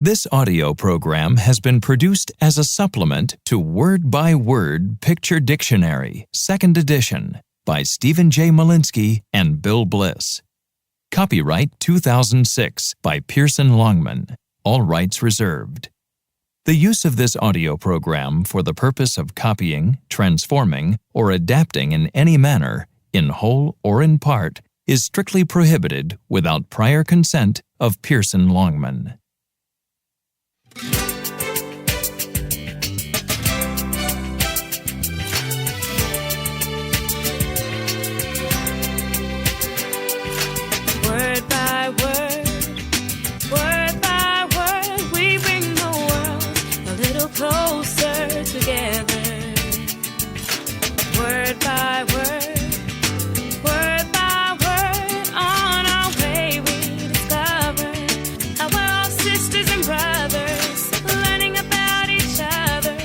This audio program has been produced as a supplement to Word by Word Picture Dictionary, 2nd edition, by Stephen J. Malinsky and Bill Bliss. Copyright 2006 by Pearson Longman. All rights reserved. The use of this audio program for the purpose of copying, transforming, or adapting in any manner, in whole or in part, is strictly prohibited without prior consent of Pearson Longman. Word by word, we bring the world a little closer together. Word by word, on our way we discover how we're all sisters and brothers, learning about each other.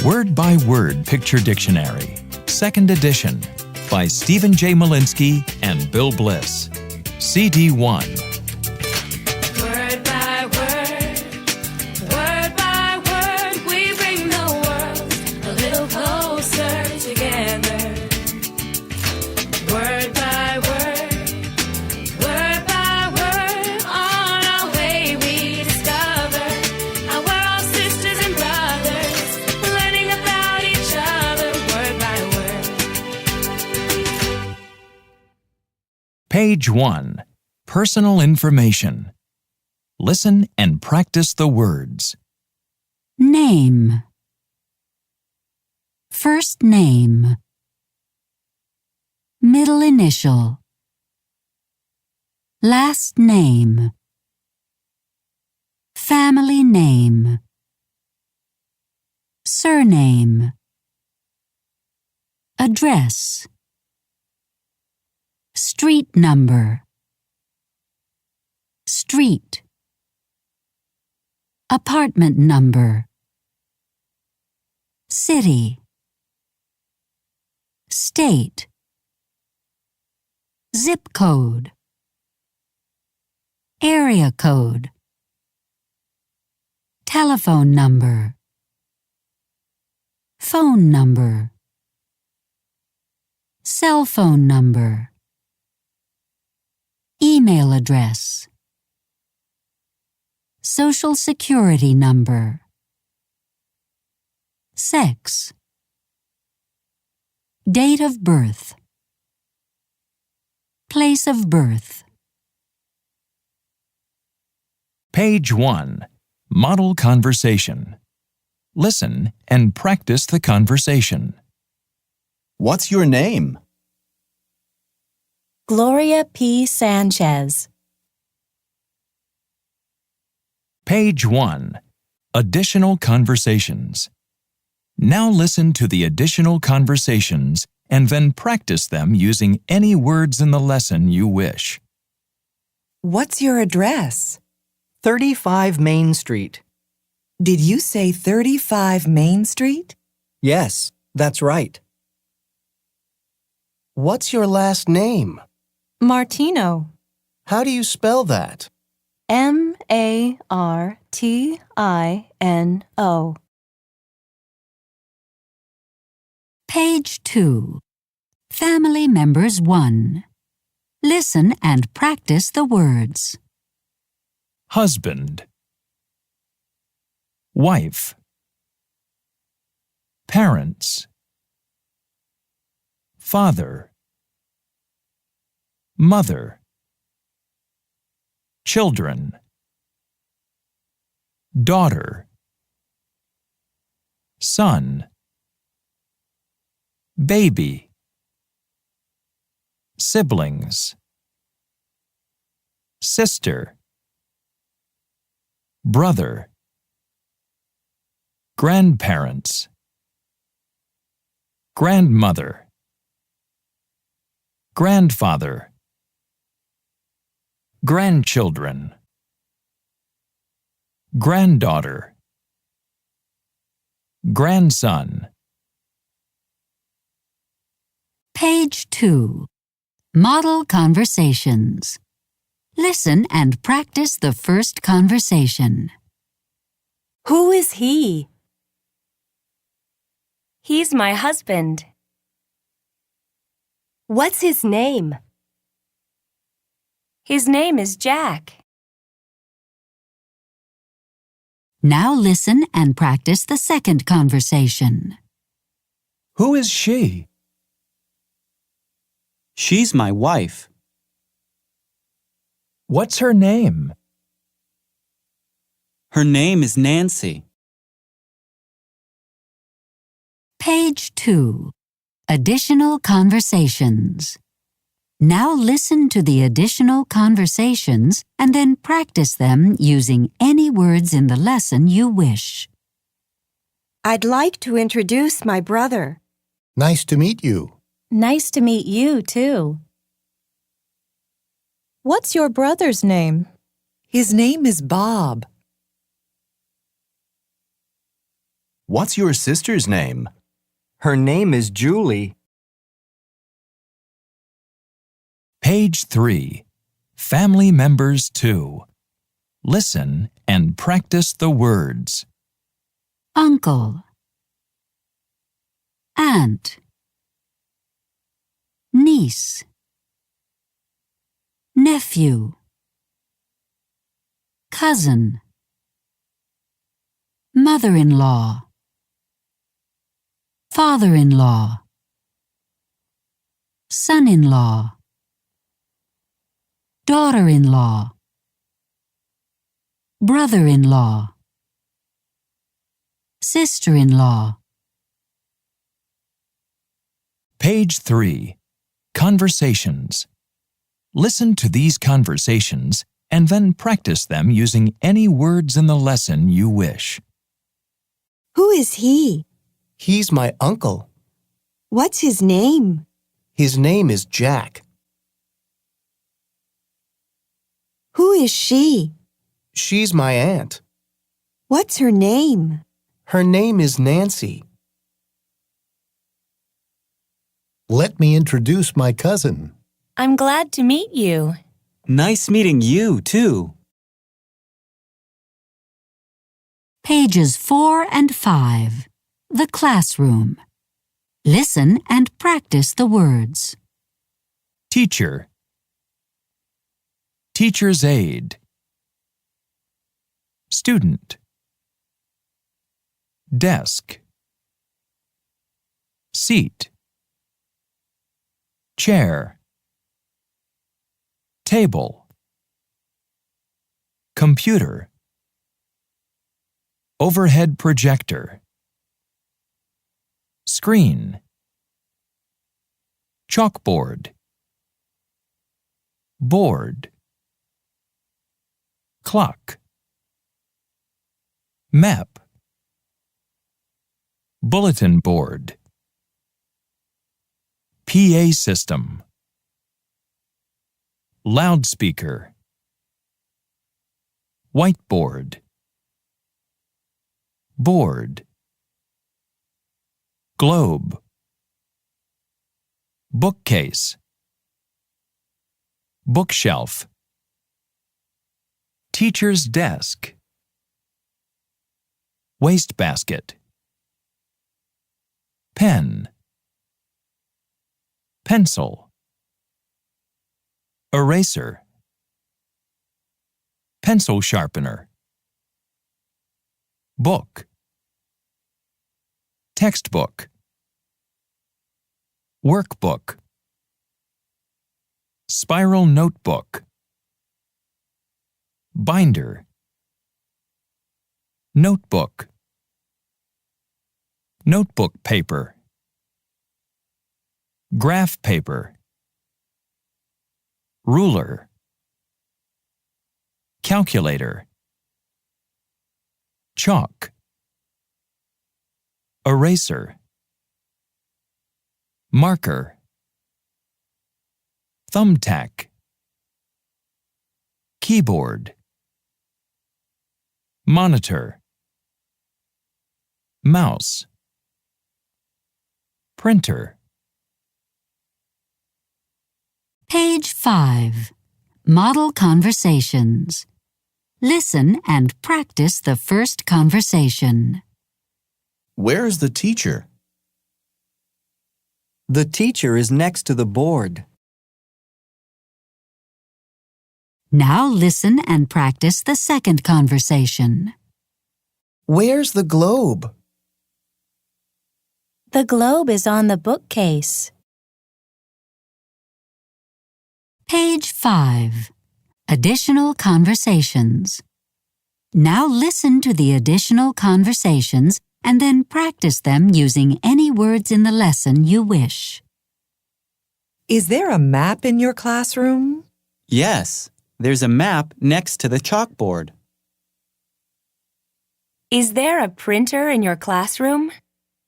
Word by Word Picture Dictionary, 2nd edition, by Stephen J. Malinsky and Bill Bliss. CD 1. Word by word, we bring the world a little closer together. Word by word, on our way we discover how we're all sisters and brothers, learning about each other. Word by word. Page 1. Personal information. Listen and practice the words. Name. First name. Middle initial. Last name. Family name. Surname. Address. Street number. Street. Apartment number. City. State. Zip code. Area code. Telephone number. Phone number. Cell phone number. Email address. Social Security number. Sex. Date of birth. Place of birth. Page 1. Model conversation. Listen and practice the conversation. What's your name? Gloria P. Sanchez. Page 1. Additional conversations. Now listen to the additional conversations and then practice them using any words in the lesson you wish. What's your address? 35 Main Street. Did you say 35 Main Street? Yes, that's right. What's your last name? Martino. How do you spell that? Martino. Page 2. Family members 1. Listen and practice the words. Husband. Wife. Parents. Father. Mother. Children. Daughter. Son. Baby. Siblings. Sister. Brother. Grandparents. Grandmother. Grandfather. Grandchildren. Granddaughter. Grandson. Page 2. Model conversations. Listen and practice the first conversation. Who is he? He's my husband. What's his name? His name is Jack. Now listen and practice the second conversation. Who is she? She's my wife. What's her name? Her name is Nancy. Page 2. Additional conversations. Now listen to the additional conversations and then practice them using any words in the lesson you wish. I'd like to introduce my brother. Nice to meet you. Nice to meet you, too. What's your brother's name? His name is Bob. What's your sister's name? Her name is Julie. Page 3. Family Members 2. Listen and practice the words. Uncle, aunt, niece, nephew, cousin, mother-in-law, father-in-law, son-in-law, daughter-in-law, brother-in-law, sister-in-law. Page 3. Conversations. Listen to these conversations and then practice them using any words in the lesson you wish. Who is he? He's my uncle. What's his name? His name is Jack. Who is she? She's my aunt. What's her name? Her name is Nancy. Let me introduce my cousin. I'm glad to meet you. Nice meeting you, too. Pages 4 and 5. The classroom. Listen and practice the words. Teacher. Teacher's aide. Student. Desk. Seat. Chair. Table. Computer. Overhead projector. Screen. Chalkboard. Board. Clock. Map. Bulletin board. PA system. Loudspeaker. Whiteboard. Board. Globe. Bookcase. Bookshelf. Teacher's desk. Wastebasket. Pen. Pencil. Eraser. Pencil sharpener. Book. Textbook. Workbook. Spiral notebook. Binder. Notebook. Notebook paper. Graph paper. Ruler. Calculator. Chalk. Eraser. Marker. Thumbtack. Keyboard. Monitor. Mouse. Printer. Page 5. Model conversations. Listen and practice the first conversation. Where's the teacher? The teacher is next to the board. Now listen and practice the second conversation. Where's the globe? The globe is on the bookcase. Page 5. Additional conversations. Now listen to the additional conversations and then practice them using any words in the lesson you wish. Is there a map in your classroom? Yes, there's a map next to the chalkboard. Is there a printer in your classroom?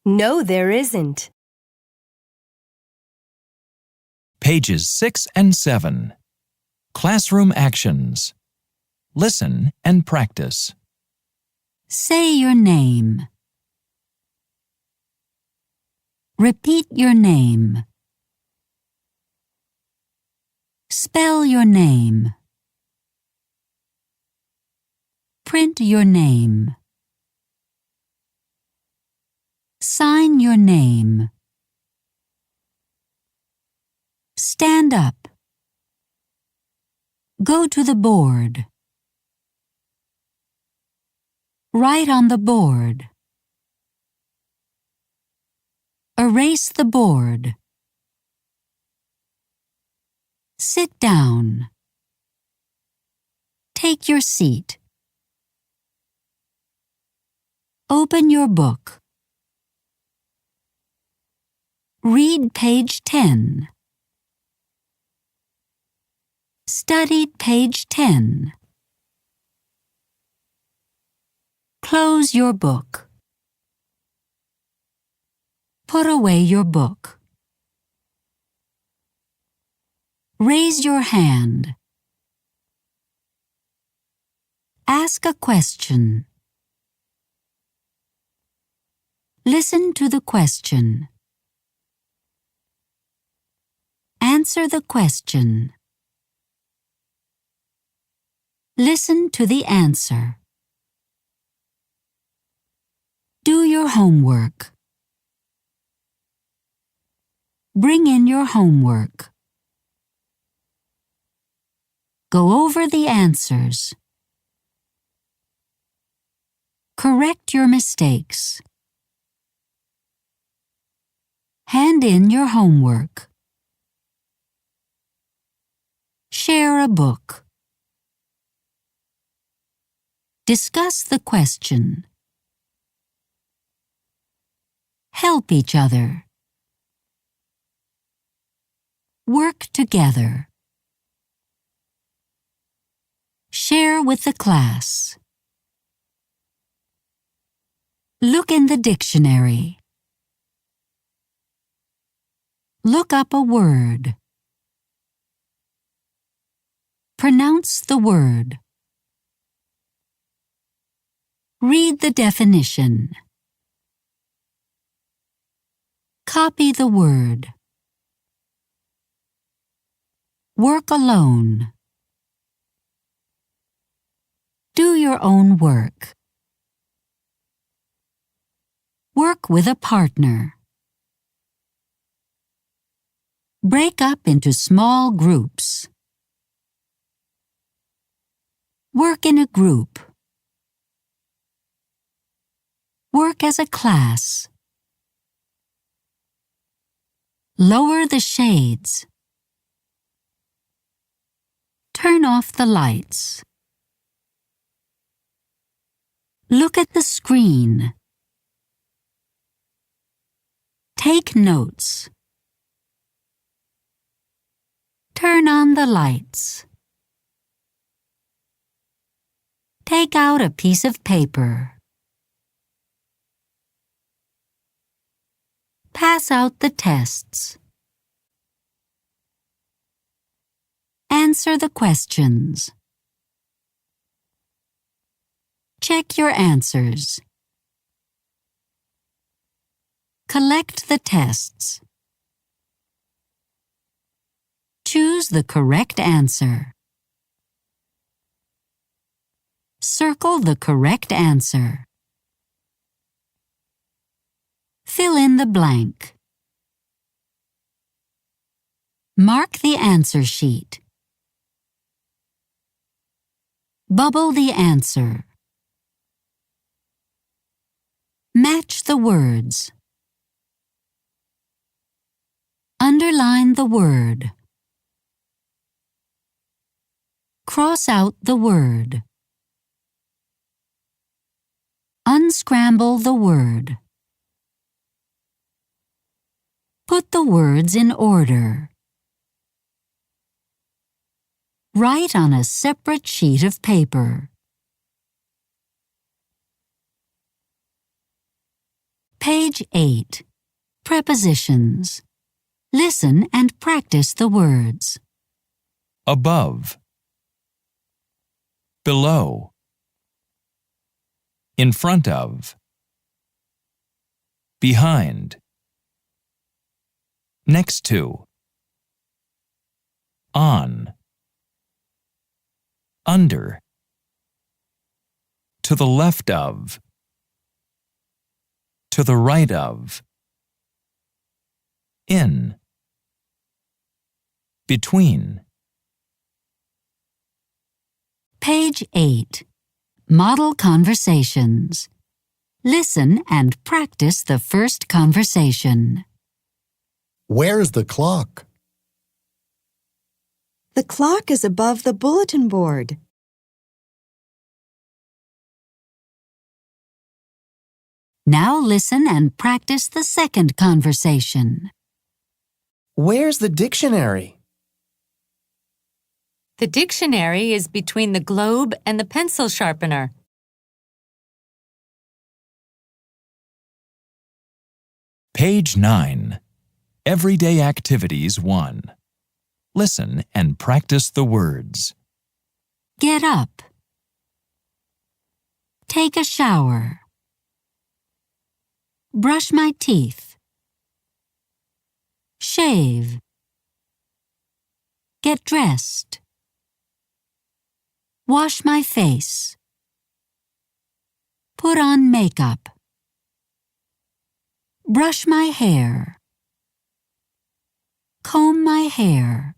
No, there isn't. Pages 6 and 7. Classroom actions. Listen and practice. Say your name. Repeat your name. Spell your name. Print your name. Sign your name. Stand up. Go to the board. Write on the board. Erase the board. Sit down. Take your seat. Open your book. Read page 10. Study page 10. Close your book. Put away your book. Raise your hand. Ask a question. Listen to the question. Answer the question. Listen to the answer. Do your homework. Bring in your homework. Go over the answers. Correct your mistakes. Hand in your homework. Share a book. Discuss the question. Help each other. Work together. Share with the class. Look in the dictionary. Look up a word. Pronounce the word. Read the definition. Copy the word. Work alone. Do your own work. Work with a partner. Break up into small groups. Work in a group. Work as a class. Lower the shades. Turn off the lights. Look at the screen. Take notes. Turn on the lights. Take out a piece of paper. Pass out the tests. Answer the questions. Check your answers. Collect the tests. Choose the correct answer. Circle the correct answer. Fill in the blank. Mark the answer sheet. Bubble the answer. Match the words. Underline the word. Cross out the word. Unscramble the word. Put the words in order. Write on a separate sheet of paper. Page 8. Prepositions. Listen and practice the words. Above. Below. In front of. Behind. Next to. On. Under. To the left of. To the right of. In. Between. Page 8. Model conversations. Listen and practice the first conversation. Where's the clock? The clock is above the bulletin board. Now listen and practice the second conversation. Where's the dictionary? The dictionary is between the globe and the pencil sharpener. Page 9. Everyday Activities 1. Listen and practice the words. Get up. Take a shower. Brush my teeth. Shave. Get dressed. Wash my face. Put on makeup. Brush my hair. Comb my hair.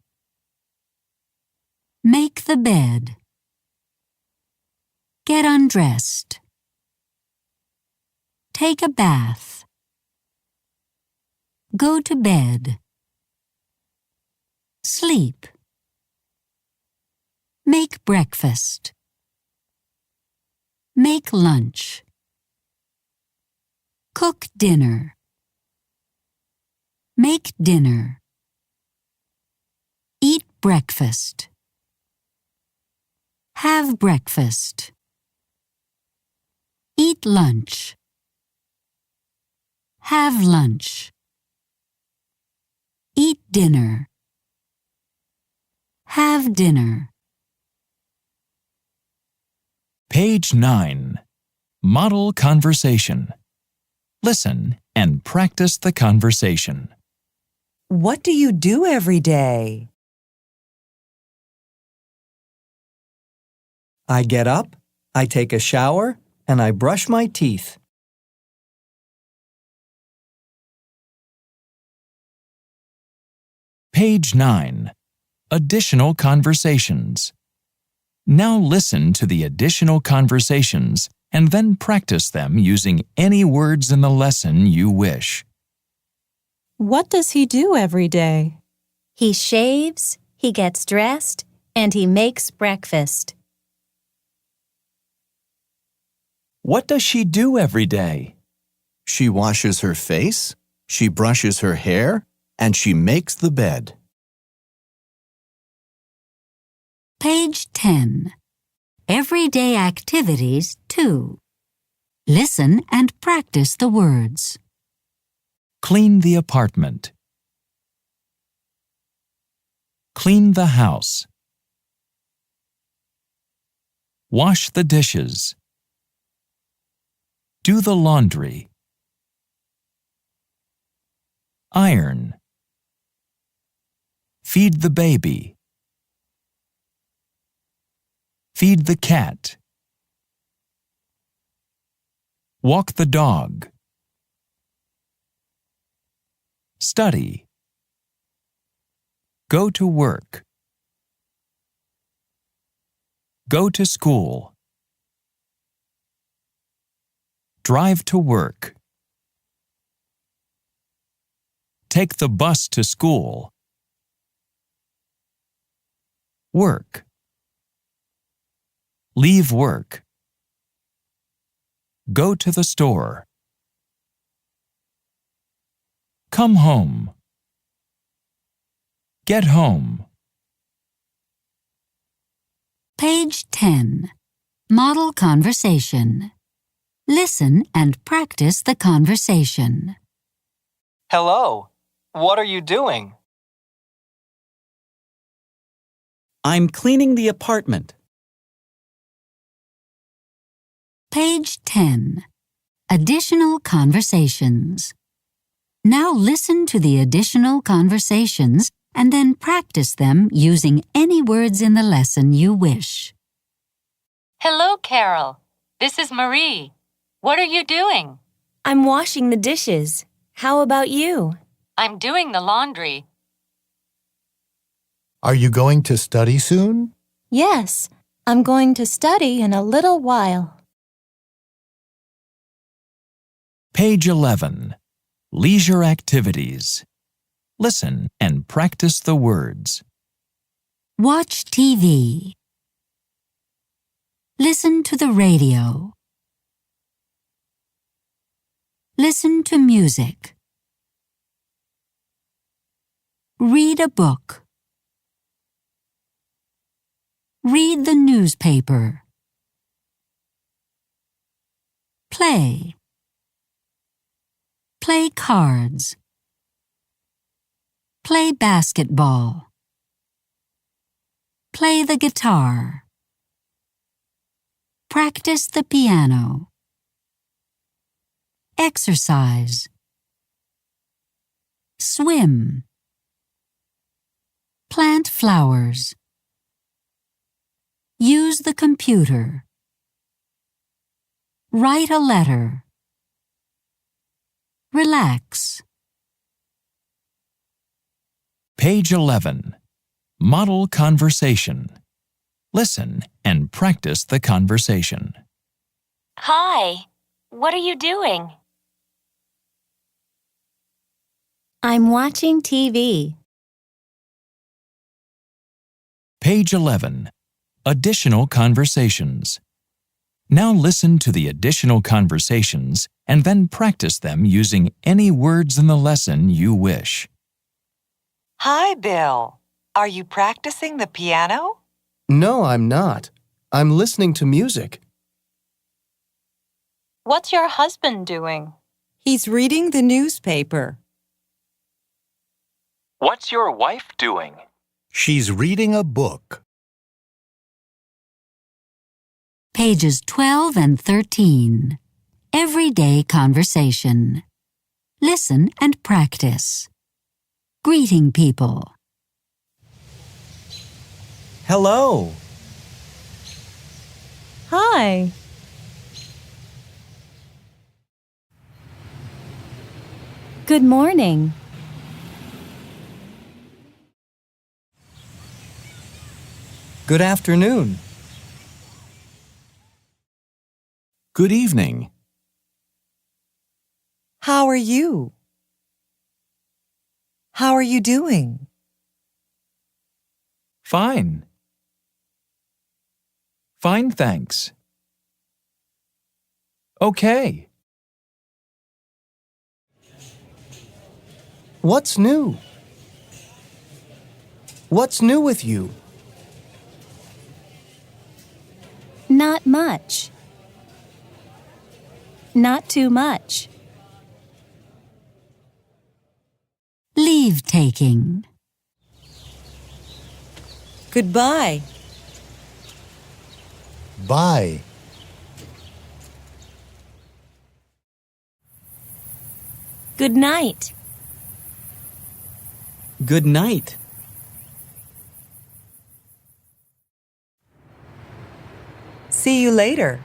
Make the bed. Get undressed. Take a bath. Go to bed. Sleep. Make breakfast. Make lunch. Cook dinner. Make dinner. Eat breakfast. Have breakfast. Eat lunch. Have lunch. Eat dinner. Have dinner. Page 9. Model conversation. Listen and practice the conversation. What do you do every day? I get up, I take a shower, and I brush my teeth. Page 9. Additional conversations. Now listen to the additional conversations and then practice them using any words in the lesson you wish. What does he do every day? He shaves, he gets dressed, and he makes breakfast. What does she do every day? She washes her face, she brushes her hair, and she makes the bed. Page 10. Everyday Activities 2. Listen and practice the words. Clean the apartment. Clean the house. Wash the dishes. Do the laundry. Iron. Feed the baby. Feed the cat. Walk the dog. Study. Go to work. Go to school. Drive to work. Take the bus to school. Work. Leave work. Go to the store. Come home. Get home. Page 10. Model conversation. Listen and practice the conversation. Hello. What are you doing? I'm cleaning the apartment. Page 10. Additional conversations. Now listen to the additional conversations and then practice them using any words in the lesson you wish. Hello, Carol. This is Marie. What are you doing? I'm washing the dishes. How about you? I'm doing the laundry. Are you going to study soon? Yes, I'm going to study in a little while. Page 11. Leisure activities. Listen and practice the words. Watch TV. Listen to the radio. Listen to music. Read a book. Read the newspaper. Play. Play cards. Play basketball. Play the guitar. Practice the piano. Exercise. Swim. Plant flowers. Use the computer. Write a letter. Relax. Page 11. Model conversation. Listen and practice the conversation. Hi. What are you doing? I'm watching TV. Page 11. Additional conversations. Now listen to the additional conversations and then practice them using any words in the lesson you wish. Hi, Bill. Are you practicing the piano? No, I'm not. I'm listening to music. What's your husband doing? He's reading the newspaper. What's your wife doing? She's reading a book. Pages 12 and 13. Everyday conversation. Listen and practice. Greeting people. Hello. Hi. Good morning. Good afternoon. Good evening. How are you? How are you doing? Fine. Fine, thanks. Okay. What's new? What's new with you? Not much. Not too much. Leave taking. Goodbye. Bye. Good night. Good night. See you later.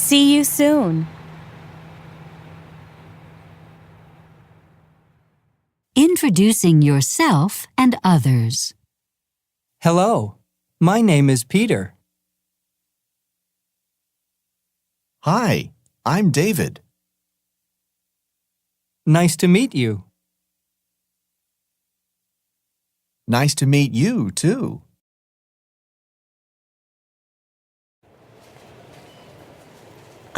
See you soon. Introducing yourself and others. Hello, my name is Peter. Hi, I'm David. Nice to meet you. Nice to meet you, too.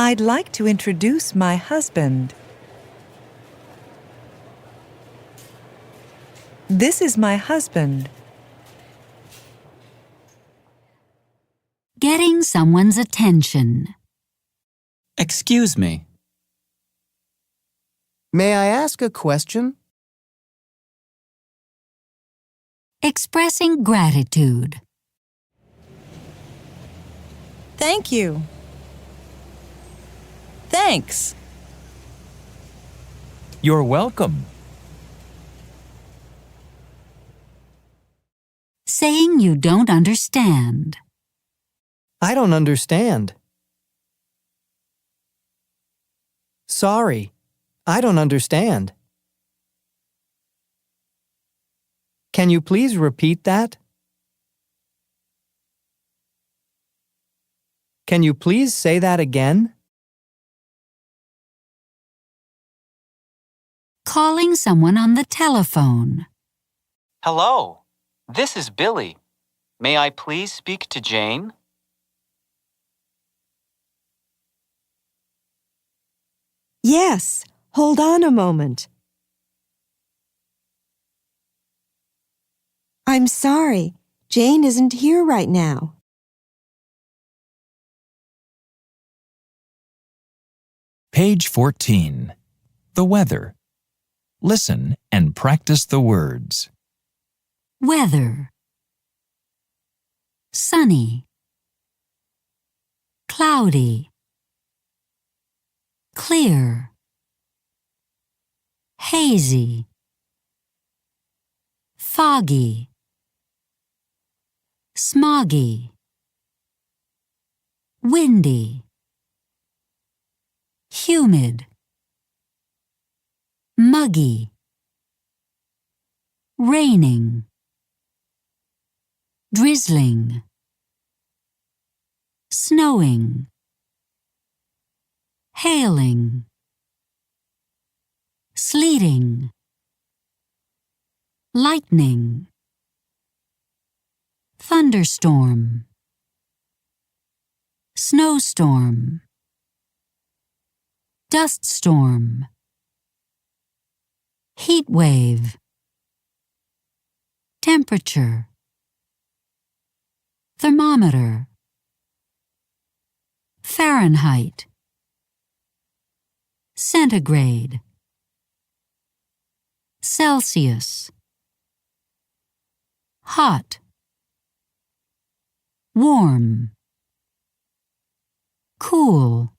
I'd like to introduce my husband. This is my husband. Getting someone's attention. Excuse me. May I ask a question? Expressing gratitude. Thank you. Thanks. You're welcome. Saying you don't understand. I don't understand. Sorry, I don't understand. Can you please repeat that? Can you please say that again? Calling someone on the telephone. Hello, this is Billy. May I please speak to Jane? Yes, hold on a moment. I'm sorry, Jane isn't here right now. Page 14. The weather. Listen and practice the words. Weather. Sunny. Cloudy. Clear. Hazy. Foggy. Smoggy. Windy. Humid. Muggy. Raining. Drizzling. Snowing. Hailing. Sleeting. Lightning. Thunderstorm. Snowstorm. Dust storm. Heat wave. Temperature. Thermometer. Fahrenheit. Centigrade. Celsius. Hot. Warm. Cool.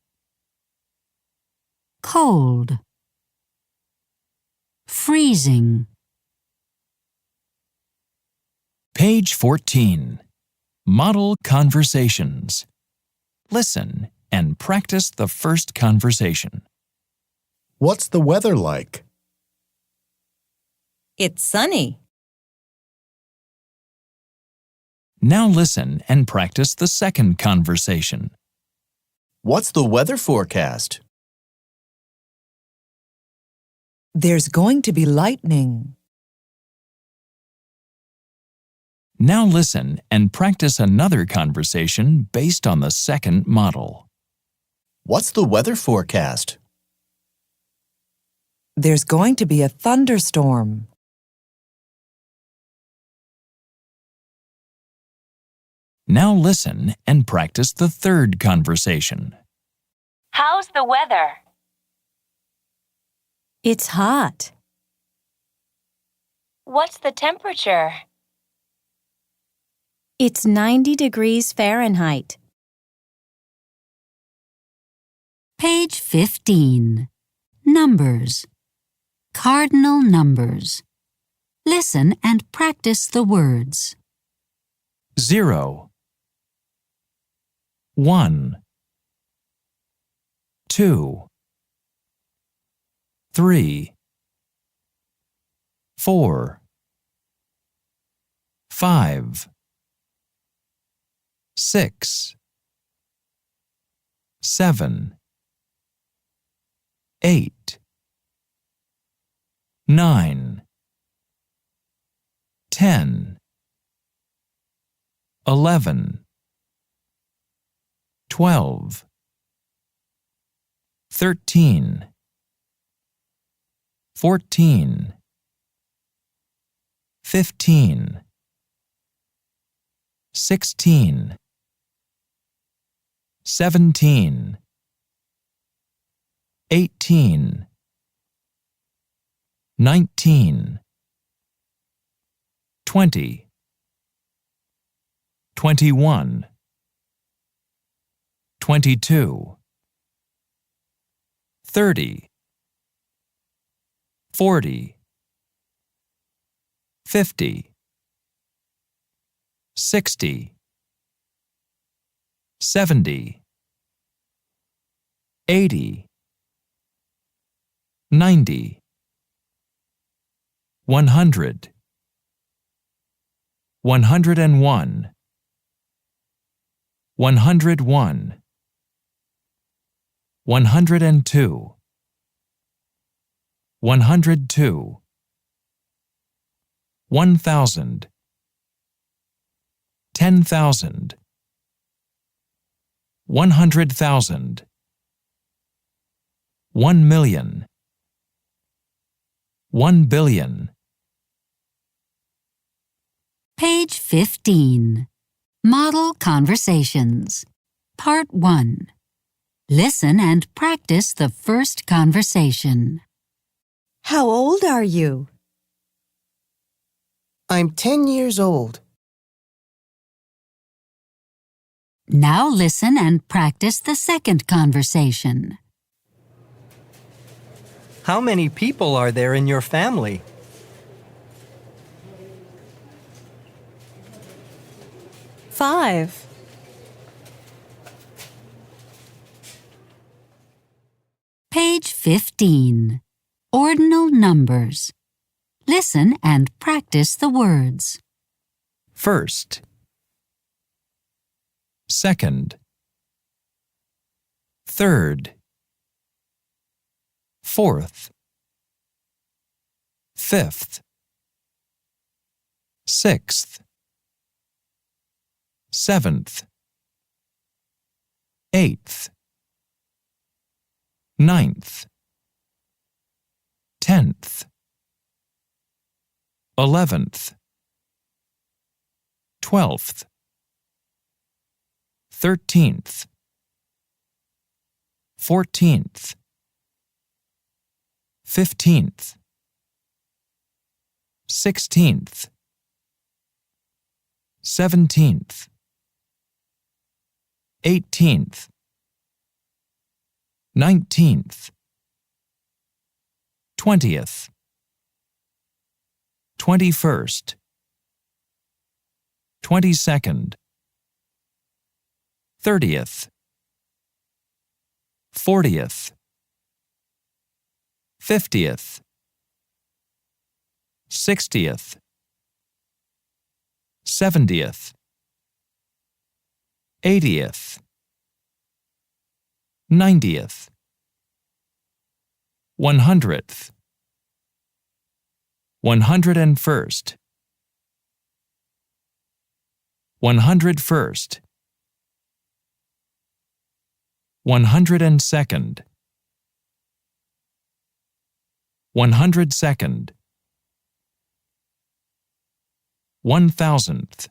Cold. Freezing. Page 14. Model conversations. Listen and practice the first conversation. What's the weather like? It's sunny. Now listen and practice the second conversation. What's the weather forecast? There's going to be lightning. Now listen and practice another conversation based on the second model. What's the weather forecast? There's going to be a thunderstorm. Now listen and practice the third conversation. How's the weather? It's hot. What's the temperature? It's 90 degrees Fahrenheit. Page 15. Numbers. Cardinal numbers. Listen and practice the words. 0. 1. 2, 3, 4, 5, 6, 7, 8, 9, 10, 11, 12, 13, 14, 15, 16, 17, 18, 19, 20, 21, 22, 30, 40, 50, 60, 70, 80, 90, 100, 101, 101, 102, 102, 1,000, 10,000, 100,000, 1,000,000, 1,000,000,000. Page 15. Model Conversations. Part 1. Listen and practice the first conversation. How old are you? I'm 10 years old. Now listen and practice the second conversation. How many people are there in your family? Five. Page 15. Ordinal numbers. Listen and practice the words. First, second, third, fourth, fifth, sixth, seventh, eighth, ninth, 10th, 11th, 12th, 13th, 14th, 15th, 16th, 17th, 18th, 19th, 20th, 21st, 22nd, 30th, 40th, 50th, 60th, 70th, 80th, 90th, 100th, 101st, 101st, 102nd, 102nd, 1,000th,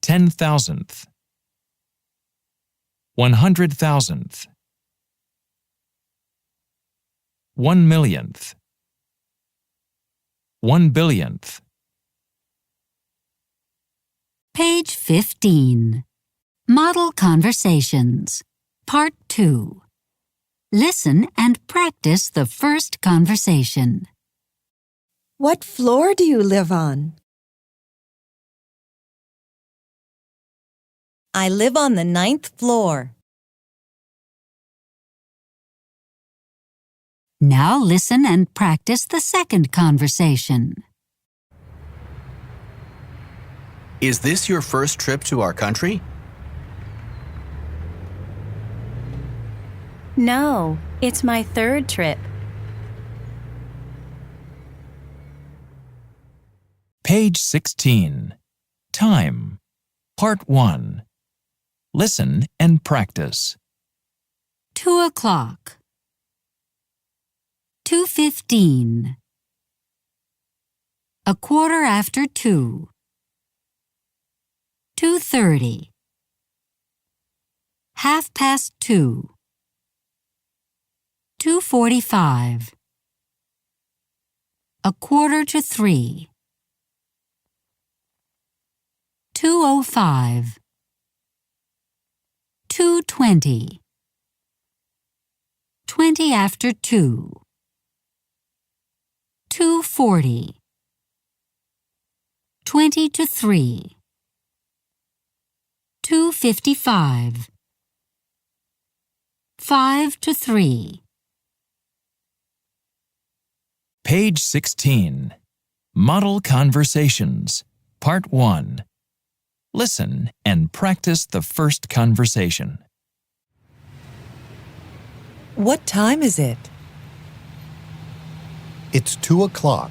10,000th, 100,000th, 1,000,000th, 1,000,000,000th. Page 15. Model Conversations. Part 2. Listen and practice the first conversation. What floor do you live on? I live on the 9th floor. Now listen and practice the second conversation. Is this your first trip to our country? No, it's my third trip. Page 16. Time. Part 1. Listen and practice. 2 o'clock. 2:15. 2:15. 2:30. 2:30. 2:45. 2:45. 2:05. 2:20. 20 after 2. 2:40. 20 to 3. 2:55. 5 to 3. Page 16. Model Conversations. Part 1. Listen and practice the first conversation. What time is it? It's 2 o'clock.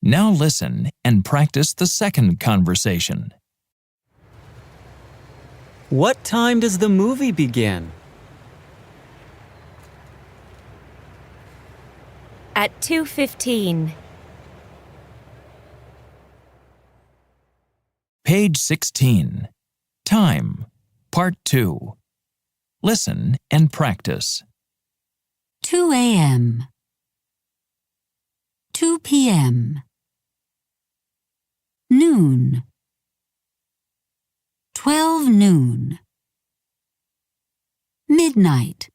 Now listen and practice the second conversation. What time does the movie begin? At 2:15. Page 16. Time. Part 2. Listen and practice. 2 a.m. 2 p.m. Noon. 12 noon. Midnight.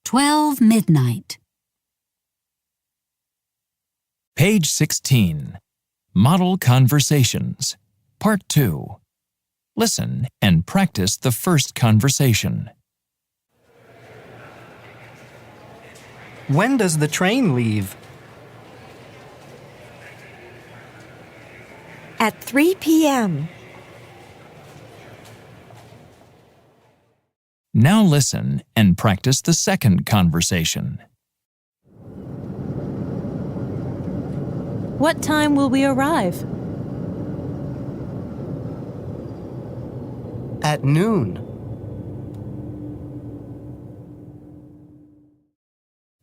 12 midnight. Page 16. Model Conversations. Part 2. Listen and practice the first conversation. When does the train leave? At 3 p.m. Now listen and practice the second conversation. What time will we arrive? At noon.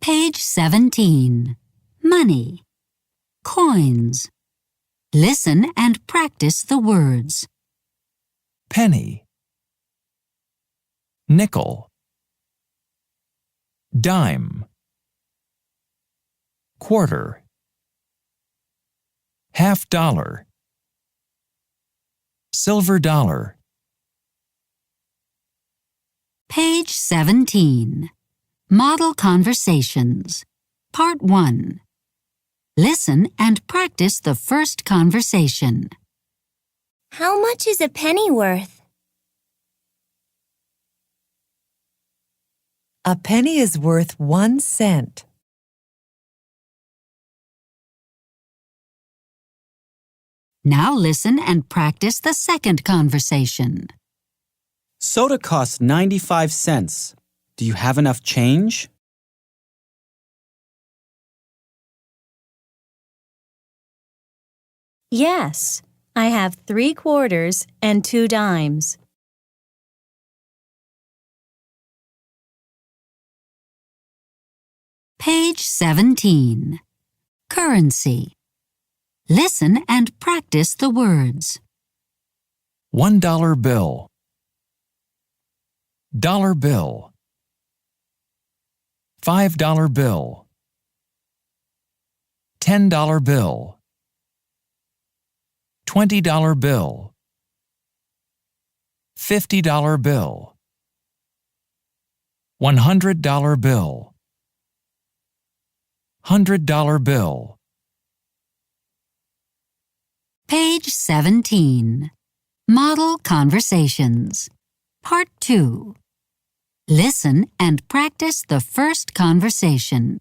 Page 17. Money. Coins. Listen and practice the words. Penny. Nickel. Dime. Quarter. $50. Silver dollar. Page 17. Model Conversations. Part 1. Listen and practice the first conversation. How much is a penny worth? A penny is worth 1 cent. Now listen and practice the second conversation. Soda costs 95 cents. Do you have enough change? Yes, I have 3 quarters and 2 dimes. Page 17. Currency. Listen and practice the words. $1 bill. Dollar bill. $5 bill. $10 bill. $20 bill. $50 bill. $100 bill. $100 bill. Page 17. Model Conversations. Part 2. Listen and practice the first conversation.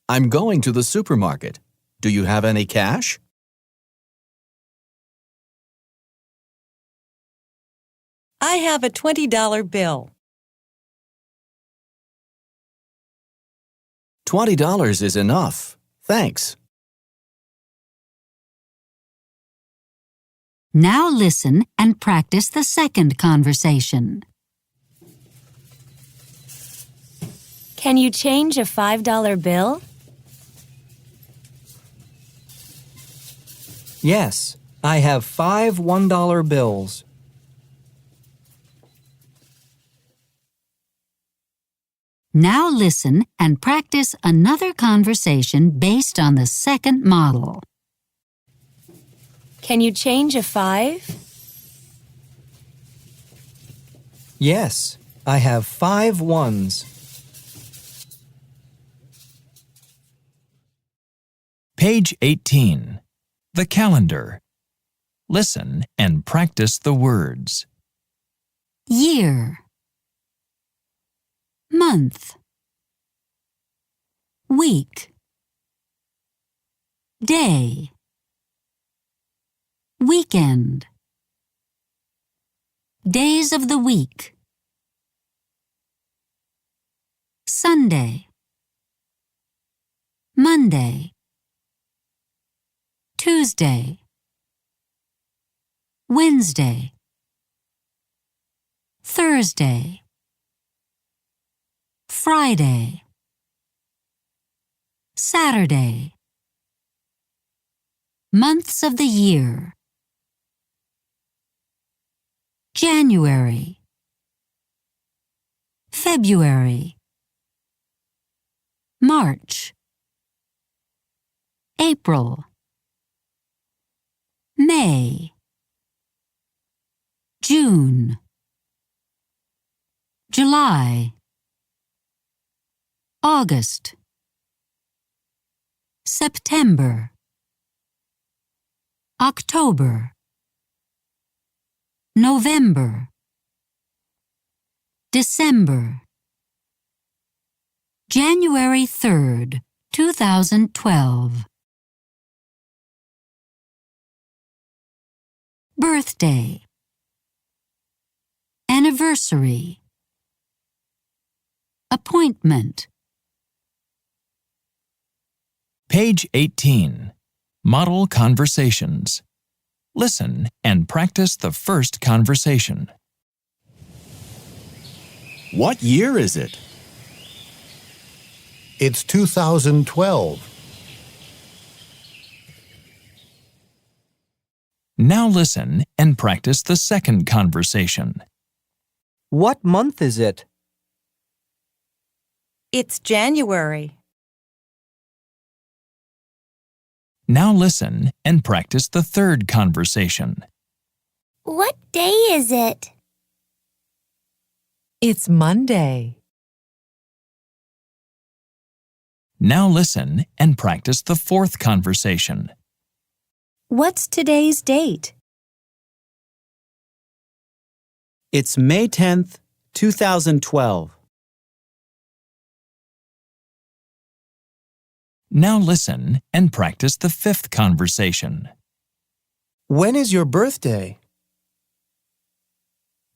I'm going to the supermarket. Do you have any cash? I have a $20 bill. $20 is enough. Thanks. Now listen and practice the second conversation. Can you change a $5 bill? Yes, I have 5 $1 bills. Now listen and practice another conversation based on the second model. Can you change a 5? Yes, I have 5 ones. Page 18. The calendar. Listen and practice the words. Year. Month. Week. Day. Weekend. Days of the week. Sunday. Monday. Tuesday. Wednesday. Thursday. Friday. Saturday. Months of the year. January. February. March. April. May. June. July. August. September. October. November. December. January 3rd, 2012. Birthday. Anniversary. Appointment. Page 18. Model conversations. Listen and practice the first conversation. What year is it? It's 2012. Now listen and practice the second conversation. What month is it? It's January. Now listen and practice the third conversation. What day is it? It's Monday. Now listen and practice the fourth conversation. What's today's date? It's May 10th, 2012. Now listen and practice the fifth conversation. When is your birthday?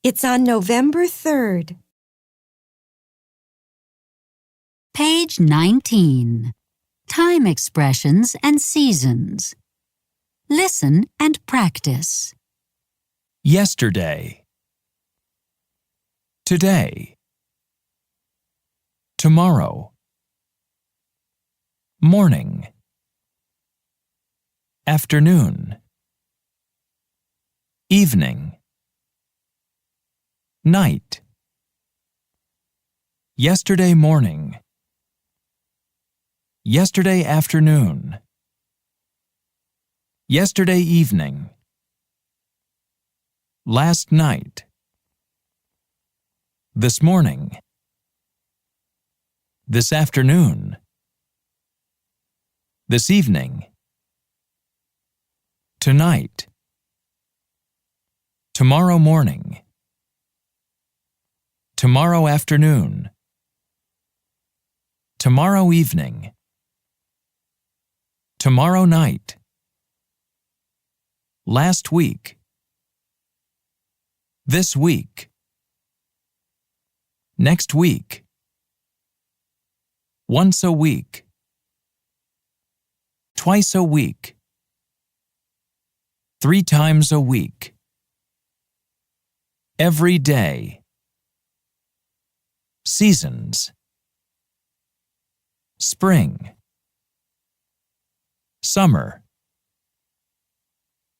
It's on November 3rd. Page 19. Time expressions and seasons. Listen and practice. Yesterday. Today. Tomorrow. Morning. Afternoon. Evening. Night. Yesterday morning. Yesterday afternoon. Yesterday evening. Last night. This morning. This afternoon. This evening. Tonight. Tomorrow morning. Tomorrow afternoon. Tomorrow evening. Tomorrow night. Last week. This week. Next week. Once a week. Twice a week. 3 times a week. Every day. Seasons. Spring. Summer.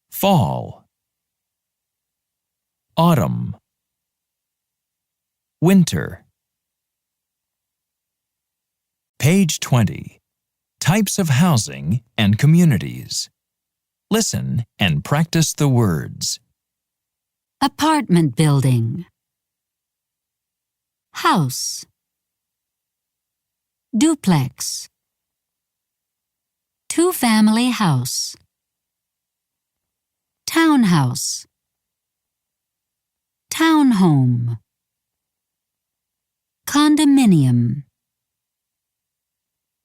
Fall. Autumn. Winter. Page 20. Types of housing and communities. Listen and practice the words. Apartment building. House. Duplex. 2-family house. Townhouse. Townhome. Condominium.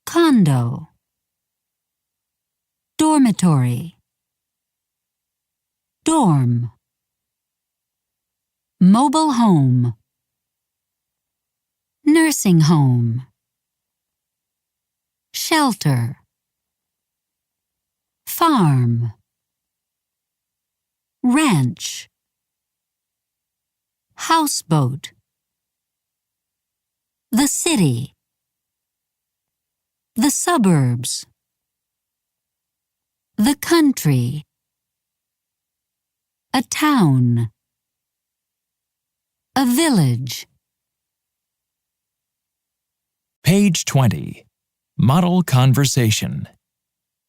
Condo. Dormitory. Dorm. Mobile home. Nursing home. Shelter. Farm. Ranch. Houseboat. The city. The suburbs. The country. A town. A village. Page 20. Model conversation.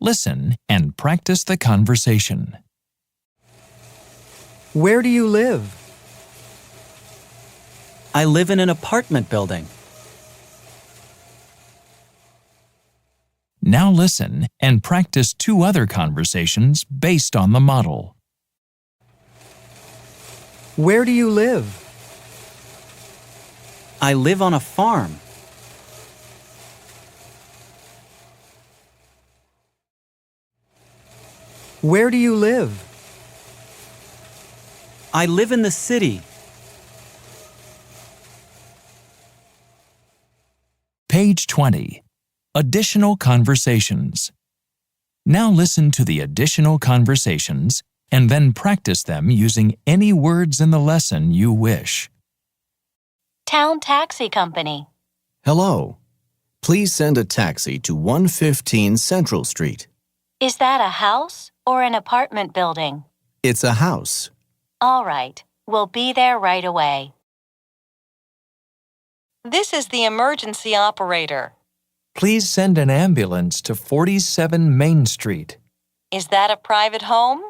Listen and practice the conversation. Where do you live? I live in an apartment building. Now listen and practice 2 other conversations based on the model. Where do you live? I live on a farm. Where do you live? I live in the city. Page 20. Additional conversations. Now listen to the additional conversations and then practice them using any words in the lesson you wish. Town Taxi Company. Hello. Please send a taxi to 115 Central Street. Is that a house or an apartment building? It's a house. All right, we'll be there right away. This is the emergency operator. Please send an ambulance to 47 Main Street. Is that a private home?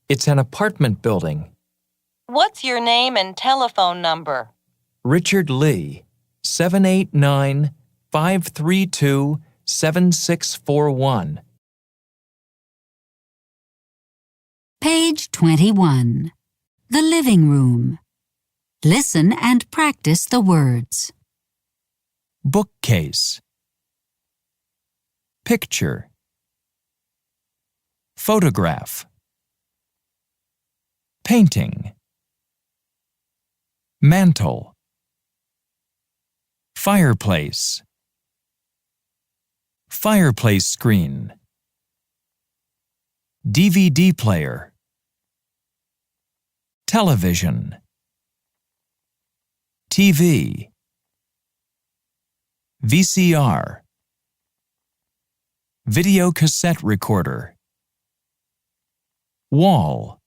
It's an apartment building. What's your name and telephone number? Richard Lee, 789-532-7641. Page 21. The living room. Listen and practice the words. Bookcase. Picture. Photograph. Painting. Mantle. Fireplace. Fireplace screen. DVD player. Television. TV. VCR. Video cassette recorder. Wall.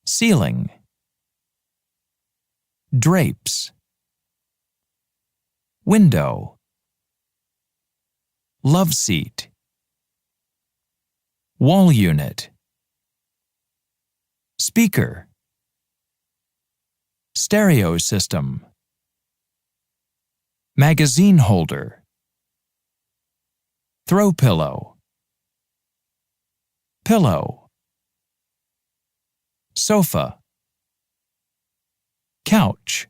Ceiling. Drapes. Window. Love seat. Wall unit. Speaker. Stereo system. Magazine holder. Throw pillow. Pillow. Sofa. Couch.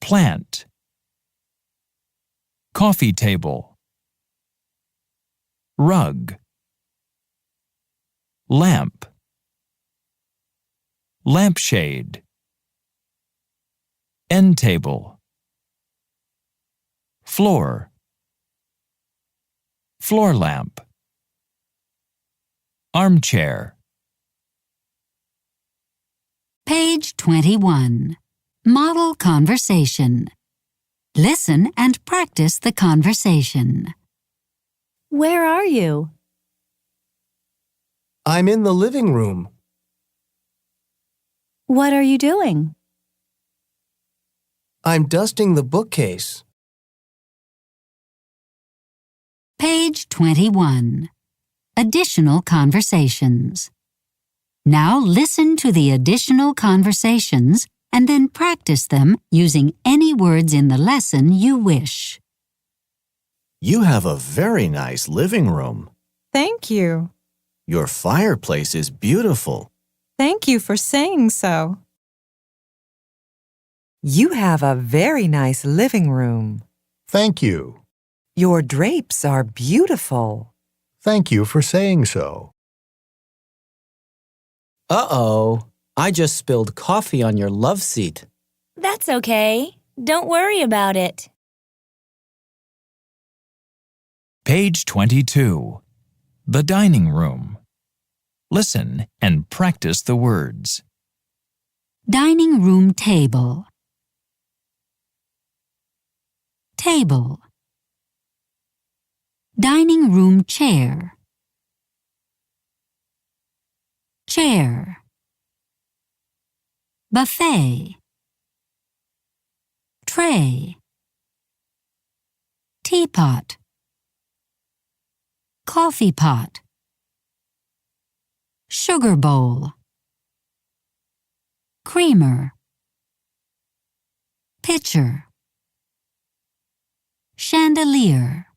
plant, coffee table, rug, lamp, lampshade, end table, floor, floor lamp, armchair. Page 21. Model conversation. Listen and practice the conversation. Where are you? I'm in the living room. What are you doing? I'm dusting the bookcase. Page 21. Additional conversations. Now listen to the additional conversations and then practice them using any words in the lesson you wish. You have a very nice living room. Thank you. Your fireplace is beautiful. Thank you for saying so. You have a very nice living room. Thank you. Your drapes are beautiful. Thank you for saying so. Uh-oh, I just spilled coffee on your love seat. That's okay. Don't worry about it. Page 22. The dining room. Listen and practice the words. Dining room table. Table. Dining room chair. Chair. Buffet. Tray. Teapot. Coffee pot. Sugar bowl. Creamer. Pitcher. Chandelier.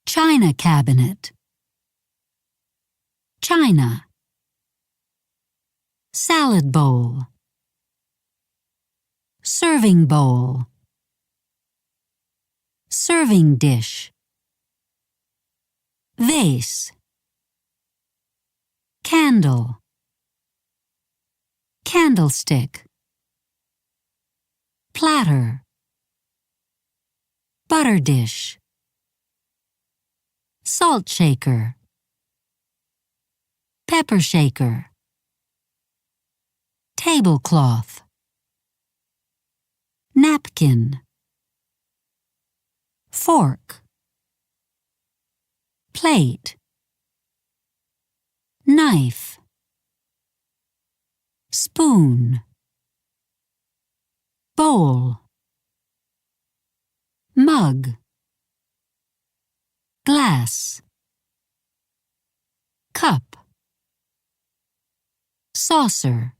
China cabinet. China. Salad bowl. Serving bowl. Serving dish. Vase. Candle. Candlestick. Platter. Butter dish. Salt shaker. Pepper shaker. Tablecloth. Napkin. Fork. Plate. Knife. Spoon. Bowl. Mug. Glass. Cup. Saucer.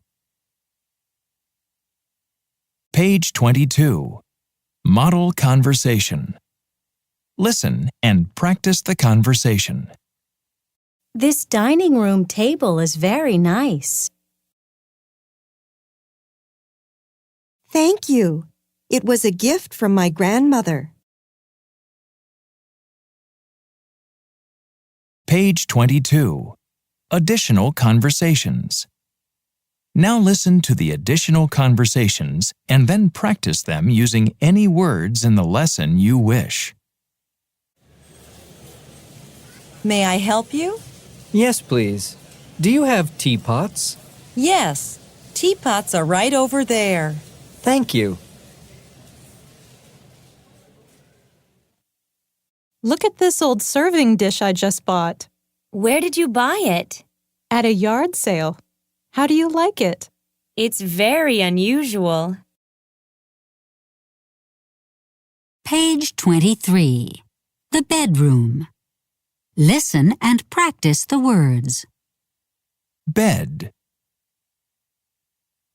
Page 22. Model conversation. Listen and practice the conversation. This dining room table is very nice. Thank you. It was a gift from my grandmother. Page 22. Additional conversations. Now listen to the additional conversations and then practice them using any words in the lesson you wish. May I help you? Yes, please. Do you have teapots? Yes. Teapots are right over there. Thank you. Look at this old serving dish I just bought. Where did you buy it? At a yard sale. How do you like it? It's very unusual. Page 23. The bedroom. Listen and practice the words. Bed.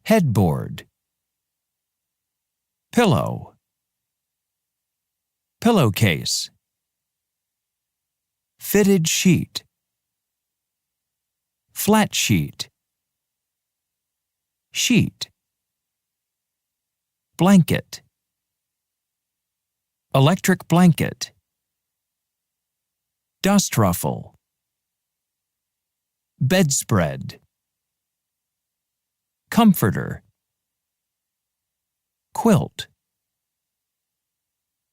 Headboard. Pillow. Pillowcase. Fitted sheet. Flat sheet. Sheet. blanket, electric blanket, dust ruffle, bedspread, comforter, quilt,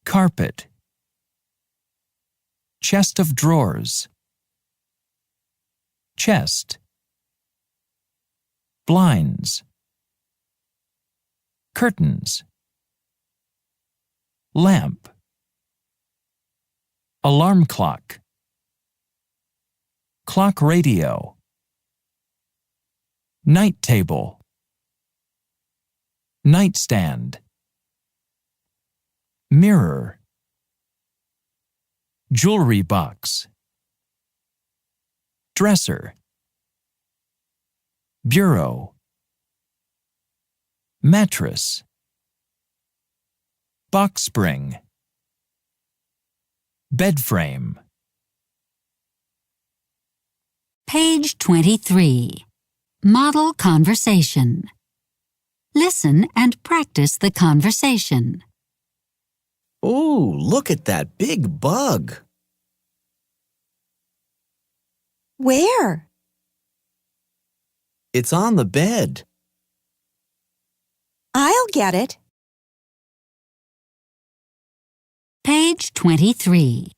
carpet, chest of drawers, chest, blinds, curtains, lamp, alarm clock, clock radio, night table, nightstand, mirror, jewelry box, dresser, bureau, mattress, box spring, bed frame. Page 23. Model conversation. Listen and practice the conversation. Ooh, look at that big bug. Where? It's on the bed. I'll get it. Page 23.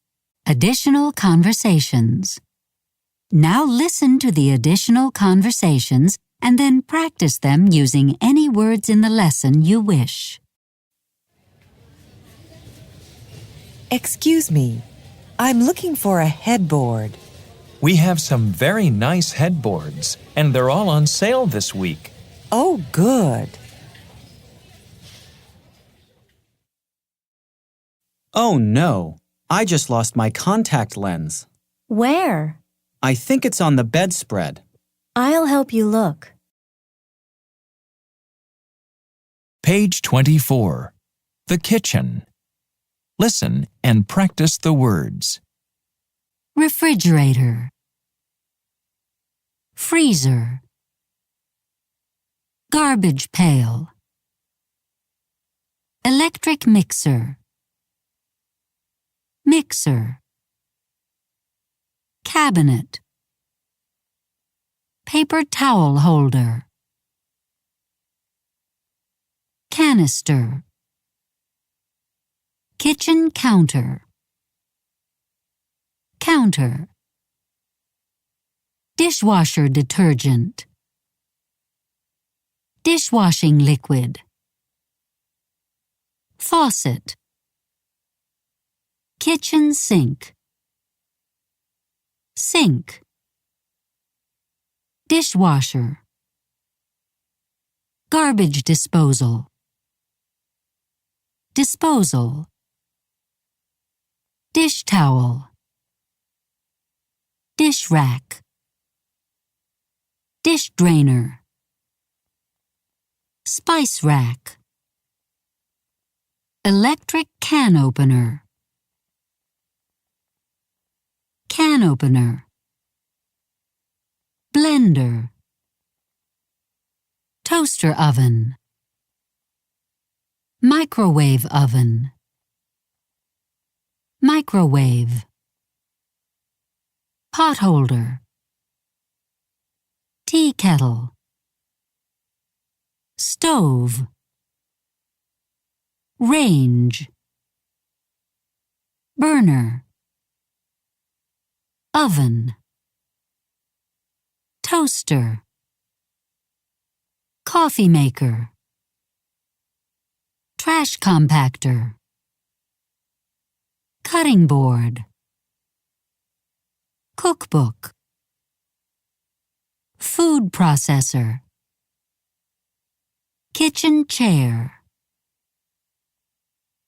Additional conversations. Now listen to the additional conversations and then practice them using any words in the lesson you wish. Excuse me, I'm looking for a headboard. We have some very nice headboards, and they're all on sale this week. Oh, good. Oh no, I just lost my contact lens. Where? I think it's on the bedspread. I'll help you look. Page 24. The kitchen. Listen and practice the words. Refrigerator, freezer, garbage pail, electric mixer, mixer, cabinet, paper towel holder, canister, kitchen counter, counter, dishwasher detergent, dishwashing liquid, faucet, kitchen sink, sink, dishwasher, garbage disposal, disposal, dish towel, dish rack, dish drainer, spice rack, electric can opener, can opener, blender, toaster oven, microwave oven, microwave, pot holder, tea kettle, stove, range, burner, oven, toaster, coffee maker, trash compactor, cutting board, cookbook, food processor, kitchen chair,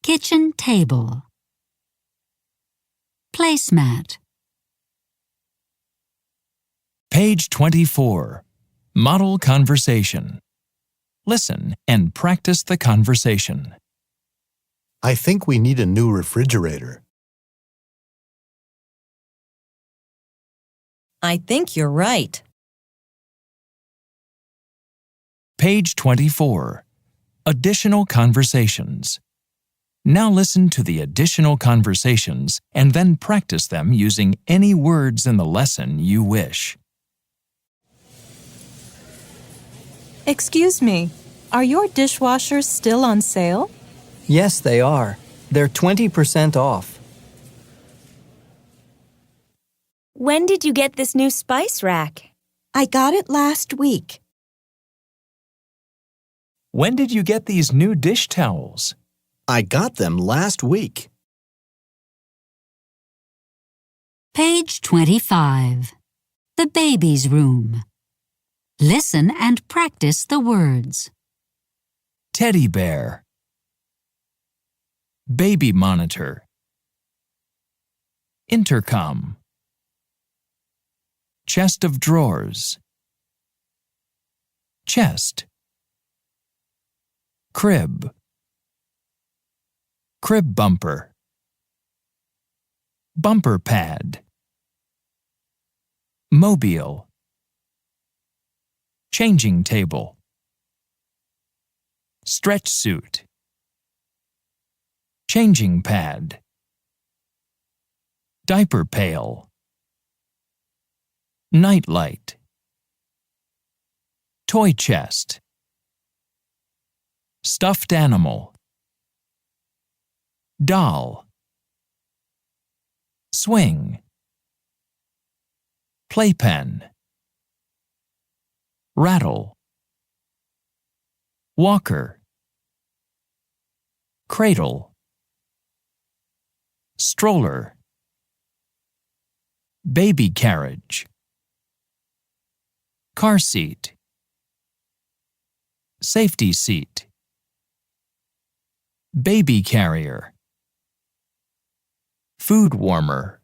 kitchen table, placemat. Page 24. Model conversation. Listen and practice the conversation. I think we need a new refrigerator. I think you're right. Page 24. Additional conversations. Now listen to the additional conversations and then practice them using any words in the lesson you wish. Excuse me, are your dishwashers still on sale? Yes, they are. They're 20% off. When did you get this new spice rack? I got it last week. When did you get these new dish towels? I got them last week. Page 25. The baby's room. Listen and practice the words. Teddy bear. Baby monitor. Intercom. Chest of drawers. Chest. Crib. Crib bumper. Bumper pad. Mobile. Changing table. Stretch suit. Changing pad. Diaper pail. Nightlight. Toy chest. Stuffed animal. Doll. Swing. Playpen. Rattle. Walker. Cradle. Stroller. Baby carriage. Car seat. Safety seat. Baby carrier. Food warmer.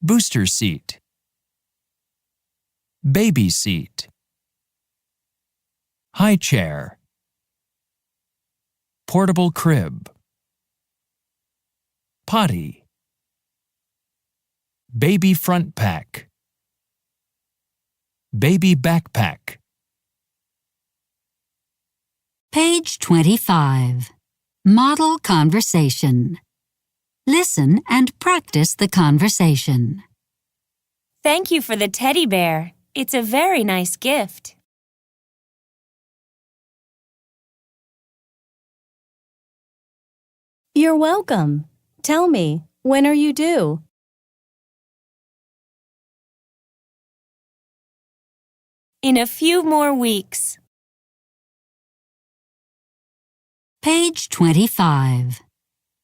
Booster seat. Baby seat. High chair. Portable crib. Potty. Baby front pack. Baby backpack. Page 25. Model conversation. Listen and practice the conversation. Thank you for the teddy bear. It's a very nice gift. You're welcome. Tell me, when are you due? In a few more weeks. Page 25.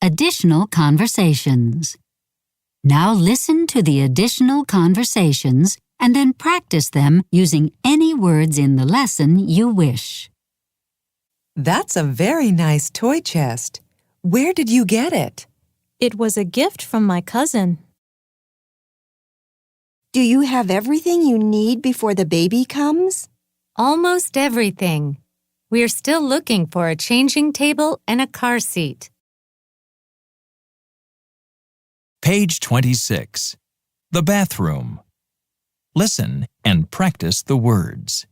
Additional conversations. Now listen to the additional conversations and then practice them using any words in the lesson you wish. That's a very nice toy chest. Where did you get it? It was a gift from my cousin. Do you have everything you need before the baby comes? Almost everything. We're still looking for a changing table and a car seat. Page 26. The bathroom. Listen and practice the words.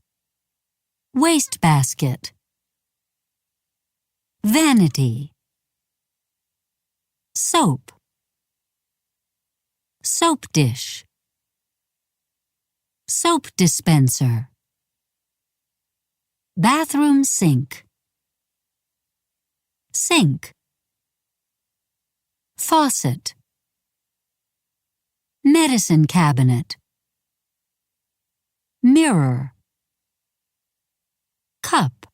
Wastebasket. Vanity. Soap. Soap dish. Soap dispenser. Bathroom sink. Sink. Faucet. Medicine cabinet. Mirror. Cup.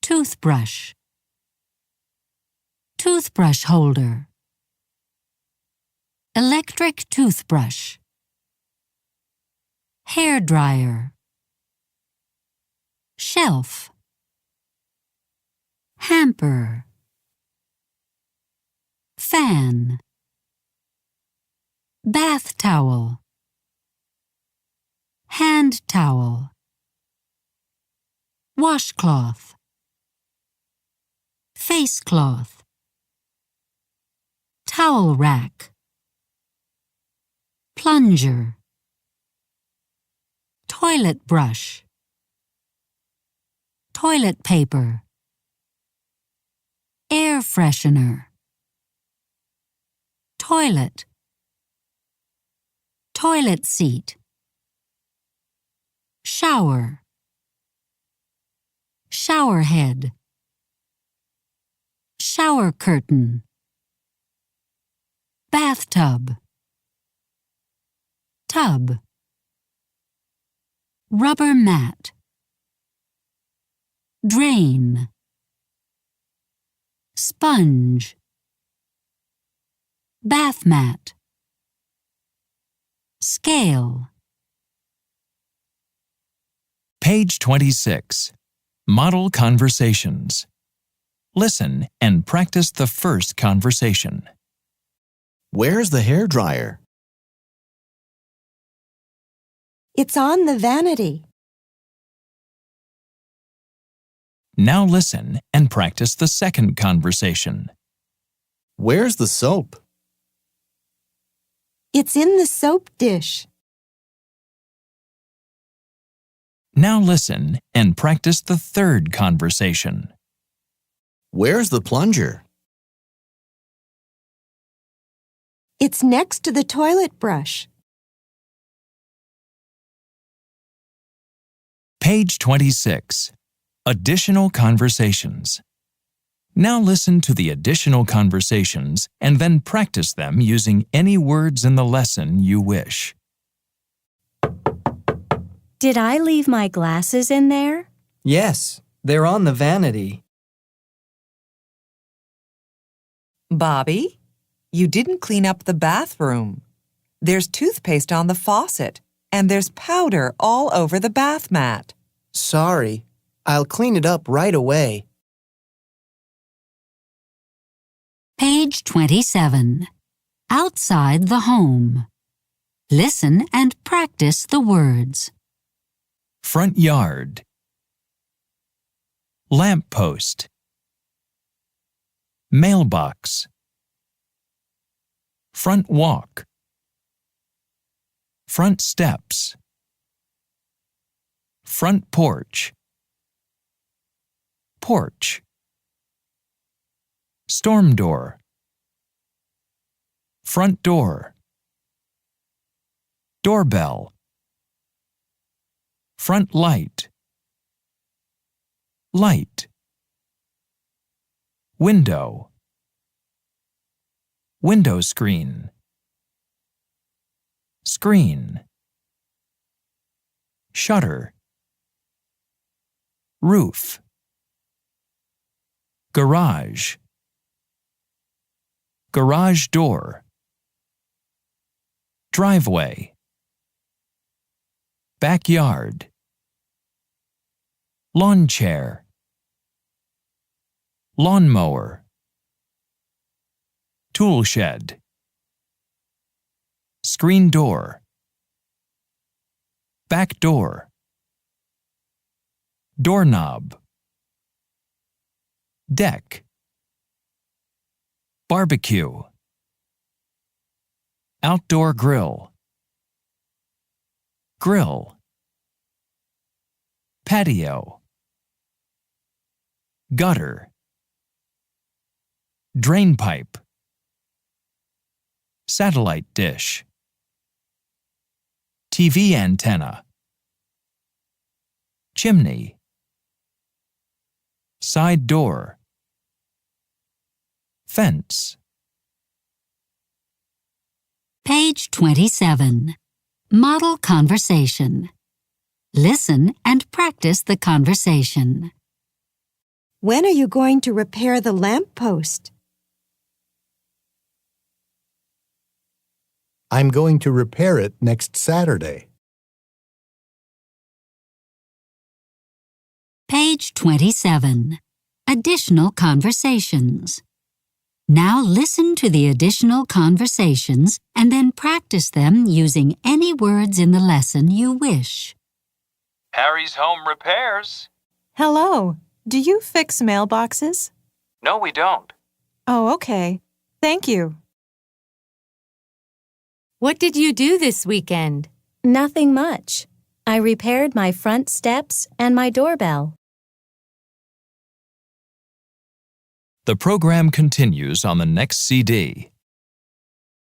Toothbrush. Toothbrush holder. Electric toothbrush. Hair dryer. Shelf. Hamper. Fan. Bath towel. Hand towel. Washcloth. Face cloth. Towel rack. Plunger. Toilet brush. toilet paper, air freshener, toilet, toilet seat, shower, shower head, shower curtain, bathtub, tub, rubber mat, drain, sponge, bath mat, scale. Page 26. Model conversations. Listen and practice the first conversation. Where's the hairdryer? It's on the vanity. Now listen and practice the second conversation. Where's the soap? It's in the soap dish. Now listen and practice the third conversation. Where's the plunger? It's next to the toilet brush. Page 26. Additional conversations. Now listen to the additional conversations and then practice them using any words in the lesson you wish. Did I leave my glasses in there? Yes, they're on the vanity. Bobby, you didn't clean up the bathroom. There's toothpaste on the faucet, and there's powder all over the bath mat. Sorry, I'll clean it up right away. Page 27. Outside the home. Listen and practice the words. Front yard. Lamppost. Mailbox. Front walk. Front steps. Front porch. Porch. Storm door. Front door. Doorbell. Front light. Light. Window. Window screen. Screen. Shutter. Roof. Garage. Garage door. Driveway. Backyard. Lawn chair. Lawnmower. Tool shed. Screen door. Back door. Doorknob. Deck. Barbecue. Outdoor grill. Grill. Patio. Gutter. Drain pipe. Satellite dish. TV antenna. Chimney. Side door. Fence. Page 27. Model conversation. Listen and practice the conversation. When are you going to repair the lamppost? I'm going to repair it next Saturday. Page 27. Additional conversations. Now listen to the additional conversations and then practice them using any words in the lesson you wish. Harry's Home Repairs. Hello. Do you fix mailboxes? No, we don't. Oh, okay. Thank you. What did you do this weekend? Nothing much. I repaired my front steps and my doorbell. The program continues on the next CD.